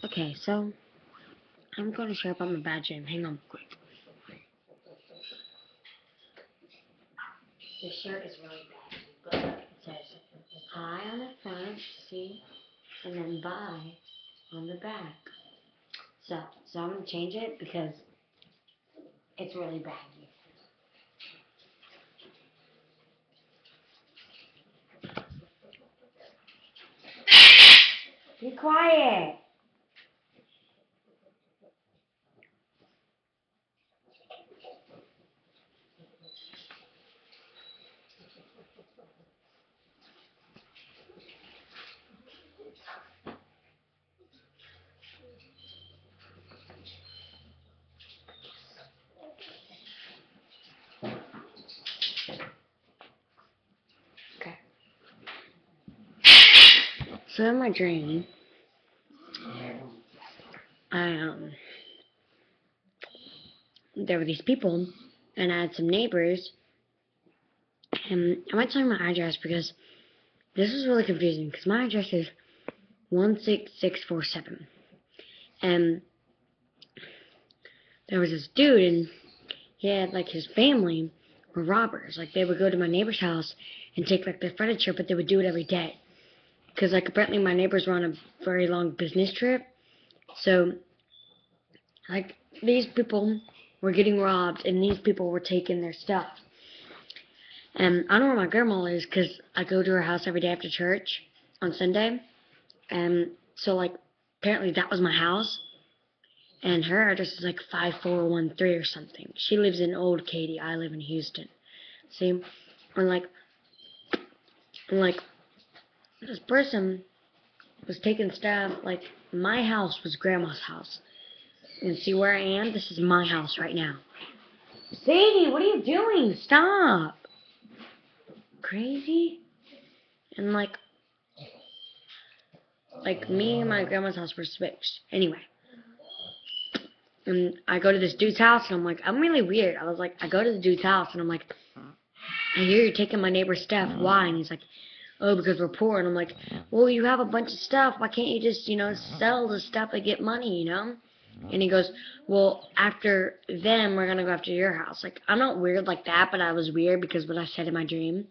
Okay, so I'm going to share about my bad dream. Hang on quick. This shirt is really bad, but look, it says hi on the front, see, and then bye on the back. So I'm going to change it because it's really baggy. Be quiet! Okay. So in my dream, I there were these people, and I had some neighbors, and I might tell you my address because this is really confusing because my address is 16647, and there was this dude, and he had like his family were robbers. Like they would go to my neighbor's house and take like their furniture, but they would do it every day because like apparently my neighbors were on a very long business trip, so like these people were getting robbed, and these people were taking their stuff. And I know where my grandma is because I go to her house every day after church on Sunday. And so, like, apparently that was my house. And her address is like 5413 or something. She lives in Old Katy. I live in Houston. See? And like, this person was taking stuff. Like, my house was grandma's house. And see where I am? This is my house right now. Sadie, what are you doing? Stop. Crazy? And like me and my grandma's house were switched. Anyway, and I go to this dude's house, and I'm like, I'm really weird. I was like, I go to the dude's house, and I'm like, I hear you're taking my neighbor's stuff. Why? And he's like, oh, because we're poor. And I'm like, well, you have a bunch of stuff. Why can't you just, sell the stuff and get money? And he goes, well, after them, we're going to go after your house. Like, I'm not weird like that, but I was weird because what I said in my dream.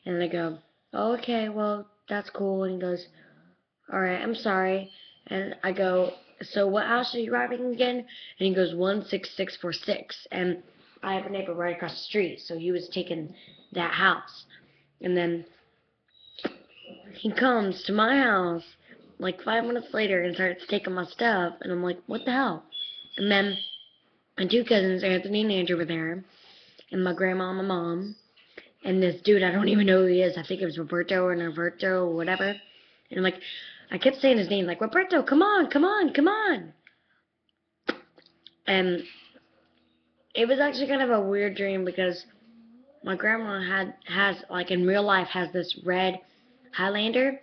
And I go, oh, okay, well, that's cool. And he goes, alright, I'm sorry. And I go, so what house are you robbing again? And he goes, 16646. And I have a neighbor right across the street, so he was taking that house. And then he comes to my house like 5 minutes later and starts taking my stuff. And I'm like, what the hell? And then my two cousins, Anthony and Andrew, were there. And my grandma and my mom. And this dude, I don't even know who he is. I think it was Roberto or Norberto or whatever. And I'm like, I kept saying his name, like, Roberto, come on, come on, come on. And it was actually kind of a weird dream because my grandma has like in real life has this red Highlander,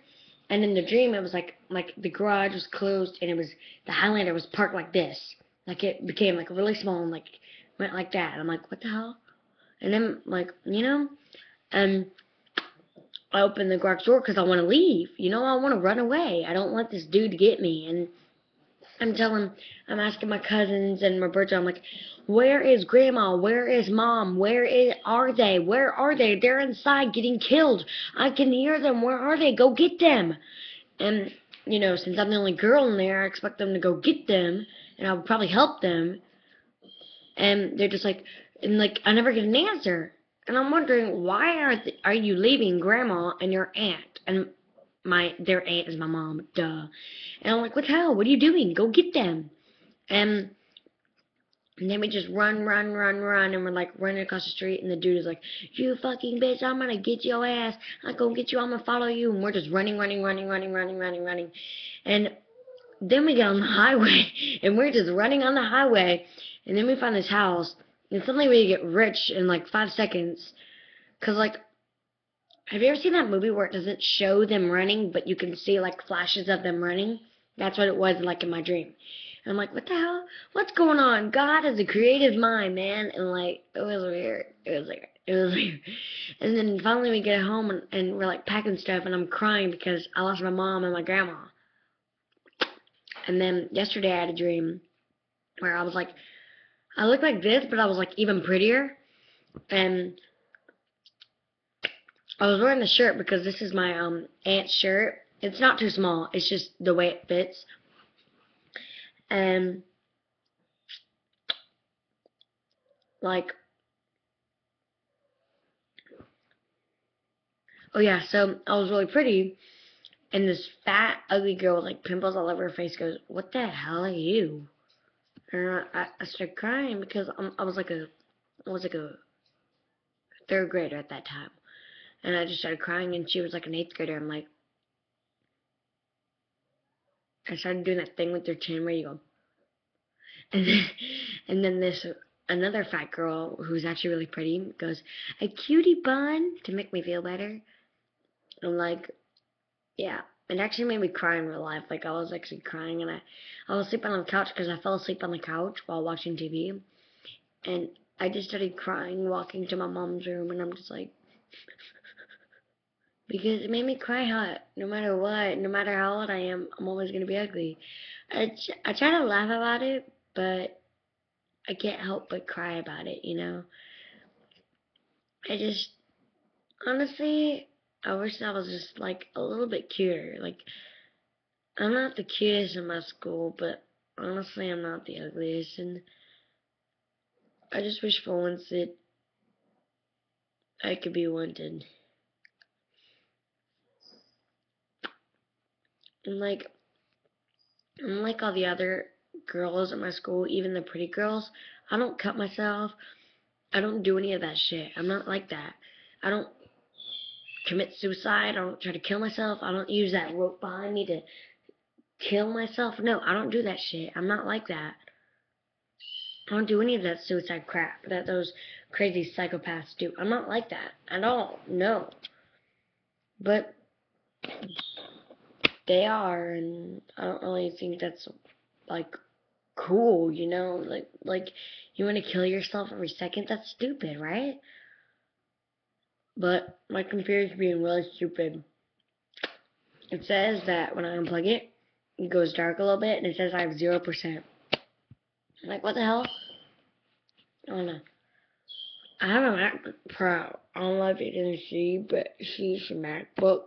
and in the dream it was like the garage was closed and it was the Highlander was parked like this, like it became like really small and like went like that. And I'm like, what the hell? And then and I opened the garage door because I want to leave. I want to run away. I don't want this dude to get me. And I'm asking my cousins and Roberto, I'm like, where is grandma? Where is mom? Are they? Where are they? They're inside getting killed. I can hear them. Where are they? Go get them. And, since I'm the only girl in there, I expect them to go get them, and I would probably help them. And they're just like, and like, I never get an answer. And I'm wondering, why are you leaving grandma and your aunt? And their aunt is my mom, duh. And I'm like, what the hell? What are you doing? Go get them. And then we just run, run, run, run, and we're like running across the street, and the dude is like, you fucking bitch, I'm gonna get your ass. I'm gonna get you, I'm gonna follow you. And we're just running, running, running, running, running, running, running. And then we get on the highway, and we're just running on the highway, and then we find this house, and suddenly we get rich in like 5 seconds. Cause like, have you ever seen that movie where it doesn't show them running, but you can see like flashes of them running? That's what it was like in my dream. And I'm like, what the hell? What's going on? God is a creative mind, man. And like, it was weird. It was weird. It was weird. And then finally we get home, and we're like packing stuff, and I'm crying because I lost my mom and my grandma. And then yesterday I had a dream where I was like, I looked like this, but I was like even prettier. And I was wearing the shirt because this is my aunt's shirt. It's not too small. It's just the way it fits. And like, oh yeah, so I was really pretty, and this fat, ugly girl with like pimples all over her face goes, "What the hell are you?" And I started crying because I was like a third grader at that time, and I just started crying, and she was like an eighth grader. I'm like, I started doing that thing with your chin where you go, and then, and then this another fat girl who's actually really pretty goes, "A cutie bun," to make me feel better. I'm like, yeah. It actually made me cry in real life. Like I was actually crying, and I was sleeping on the couch because I fell asleep on the couch while watching TV, and I just started crying walking to my mom's room, and I'm just like, because it made me cry hot. No matter what, no matter how old I am, I'm always gonna be ugly. I try to laugh about it, but I can't help but cry about it. You know. I just honestly, I wish I was just like a little bit cuter. Like I'm not the cutest in my school, but honestly, I'm not the ugliest, and I just wish for once that I could be wanted. And like, unlike all the other girls at my school, even the pretty girls, I don't cut myself. I don't do any of that shit. I'm not like that. I don't commit suicide. I don't try to kill myself. I don't use that rope behind me to kill myself. No, I don't do that shit. I'm not like that. I don't do any of that suicide crap that those crazy psychopaths do. I'm not like that at all. No. But they are, and I don't really think that's like cool, you know? Like you want to kill yourself every second? That's stupid, right? But my computer is being really stupid. It says that when I unplug it, it goes dark a little bit, and it says I have 0%. I'm like, what the hell? I don't know. I have a MacBook Pro. I don't know if you can see, but she's a MacBook.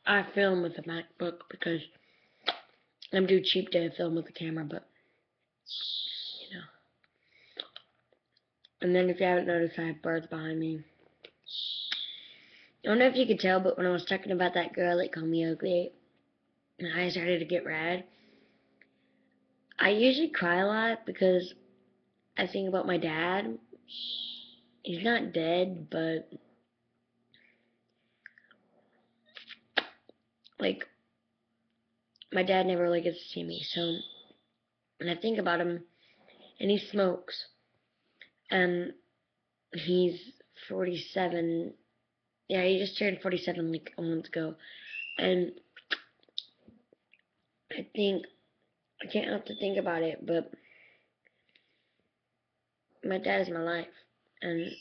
I film with a MacBook because I'm too cheap to film with a camera, but you know. And then if you haven't noticed, I have birds behind me. I don't know if you could tell, but when I was talking about that girl that called me ugly, my eyes started to get red. I usually cry a lot because I think about my dad. He's not dead, but like my dad never really gets to see me. So when I think about him, and he smokes, and he's 47. Yeah, he just turned 47 like a month ago, and I can't help to think about it, but my dad is my life, and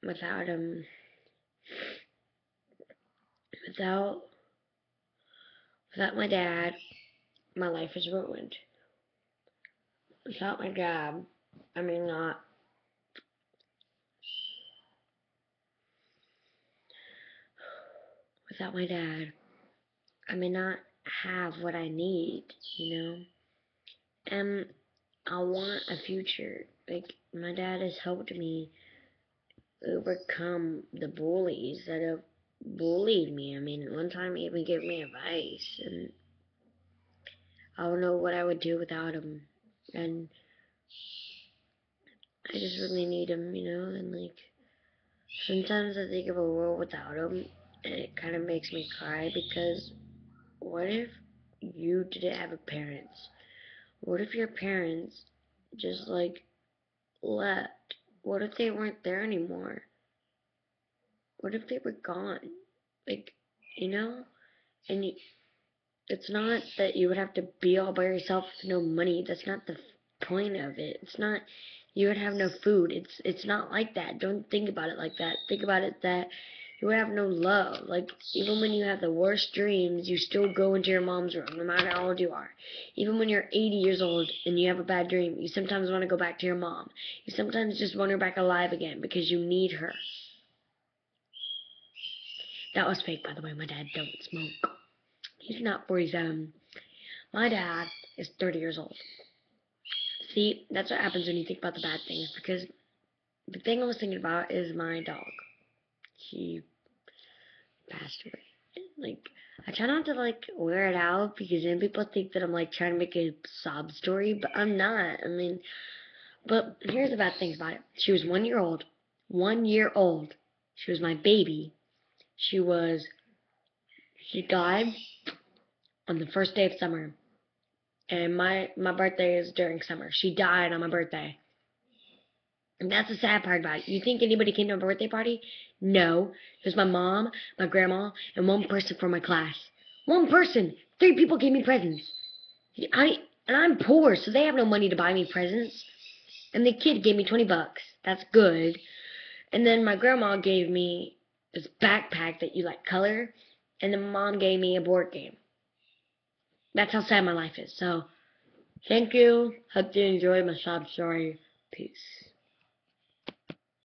without him, without without my dad, my life is ruined. Without my job, I may not. Without my dad, I may not have what I need, you know. And I want a future. Like my dad has helped me overcome the bullies that have bullied me. I mean, one time he even gave me advice, and I don't know what I would do without him. And I just really need him, you know. And like sometimes I think of a world without him, and it kind of makes me cry because what if you didn't have a parents? What if your parents just like left? What if they weren't there anymore? What if they were gone? Like, you know? And it's not that you would have to be all by yourself with no money. That's not the point of it. It's not you would have no food. It's not like that. Don't think about it like that. Think about it that You would have no love. Like, even when you have the worst dreams, you still go into your mom's room, no matter how old you are. Even when you're 80 years old and you have a bad dream, you sometimes want to go back to your mom. You sometimes just want her back alive again because you need her. That was fake, by the way. My dad don't smoke. He's not 47. My dad is 30 years old. See, that's what happens when you think about the bad things, because the thing I was thinking about is my dog. He passed away. Like, I try not to, like, wear it out, because then people think that I'm, like, trying to make a sob story, but I'm not. I mean, but here's the bad things about it. She was 1 year old. 1 year old. She was my baby. She died on the first day of summer. And my birthday is during summer. She died on my birthday. And that's the sad part about it. You think anybody came to my birthday party? No. It was my mom, my grandma, and one person from my class. One person! 3 people gave me presents. And I'm poor, so they have no money to buy me presents. And the kid gave me 20 bucks. That's good. And then my grandma gave me this backpack that you like color. And then mom gave me a board game. That's how sad my life is. So, thank you. Hope you enjoyed my sob story. Peace.